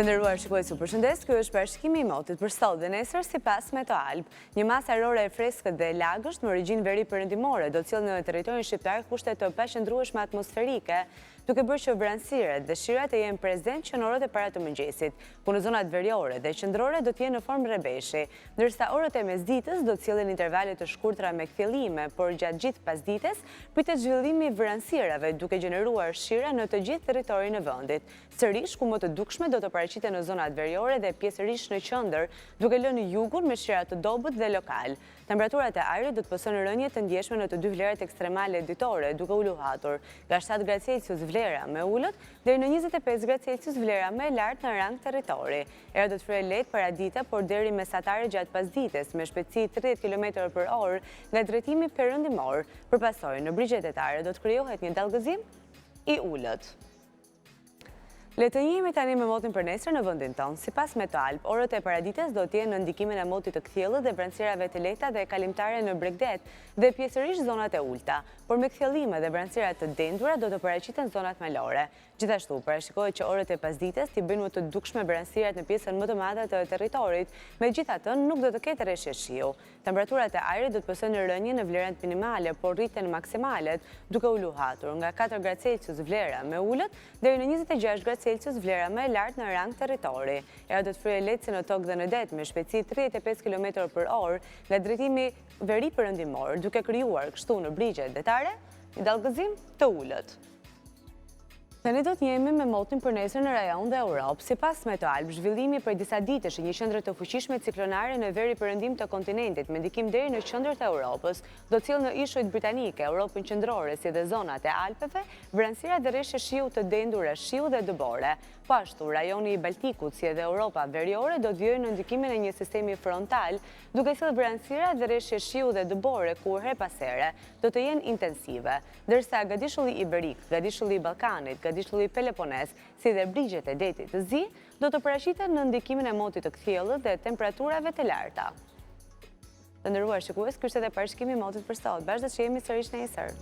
Të nderuar shikues, ju përshëndes. Ky është parashikimi i motit për sot dhe nesër sipas Meteoalb. Një masë ajrore e freskët dhe lagësht me origjinë veri perëndimore do të cilë në territorin shqiptar kushte të paqëndrueshme atmosferike, duke bërë që vranësirat dhe shirat të jenë prezent që në orët e para të mëngjesit, ku në zonat veriore dhe qendrore do të jenë në formë rrebeshi, ndërsa orët e mesditës do të cilën intervale të shkurtra me kthjellime, por gjatë gjithë pasdites pritet zhvillimi i vranësirave duke gjeneruar shira në të gjithë territorin e vendit. Sërish ku më të dukshme do të paraqiten në zonat veriore dhe pjesërisht në qendër, duke lënë jugun me shira të dobët dhe lokal. Temperaturat e ajrit do të pësojnë rënje të ndjeshme në të dy vlerat ekstremale ditore, duke u luhatur nga 7 gradë Celsius vlera me ullët deri në 25 gradë Celsius vlera me lart në rang territori. Era do të frejë lehtë paradita, por deri mesatare gjatë pasdites me shpejtësi 30 km/orë nga drejtimi perëndimor. Përpasoj në brigjet etare do të krijohet një dallgëzim i ullët. Le të njihemi tani me motin për nesër në vendin tonë. Sipas Meteoalb, orët e paradites do të jenë në ndikimin e motit të kthjellët dhe vranësirave të lehta dhe kalimtare në Bregdet dhe pjesërisht zonat e ulta, por me kthjellime dhe vranësira të dendura do të paraqiten zonat malore. Gjithashtu, parashikohet që orët e pasdites t'i bëjnë më të dukshme vranësirat në pjesën më të madhe të territorit, megjithatë nuk do të ketë rreshje shiu. Temperaturat e ajrit do të pësojnë rënje në vlerat minimale, por rriten maksimalet duke u luhatur nga 4 gradë Celsius vlera me ullët deri në 26 gradë Celsius vlera më e lartë në rang territori. Era do të frejë lehtë si në tokë dhe në det me shpejtësi 35 km/orë nga drejtimi veri perëndimor, duke krijuar kështu në brigjet detare një dallgëzim të ullët. Tani do të jemi me motin për nesër në rajon dhe Europë. Sipas Meteoalb, zhvillimi prej disa ditësh i një qendre të fuqishme ciklonare në veri perëndim të kontinentit, me ndikim deri në qendrat e Europës, do të cilë në ishujt britanike, Europën qendrore si dhe zonat e Alpeve, vranësira dhe rreshje shiu të dendura, shiu dhe dëbore. Po ashtu, rajoni i Baltikut si edhe Europa veriore do të vijojnë në ndikimin e një sistemi frontal, duke sjellë vranësira dhe rreshje shiu dhe dëbore kur her pas here do të jenë intensive, ndërsa gadishulli iberik, gadishulli i Ballkanit, gadishulli Pelopones, si dhe brigjet e detit të zi, do të paraqiten në ndikimin e motit të kthjellët dhe temperaturave të larta. Të nderuar shikues, ky është edhe parashikimi i motit për sot. Bashkë do të jemi sërish nesër.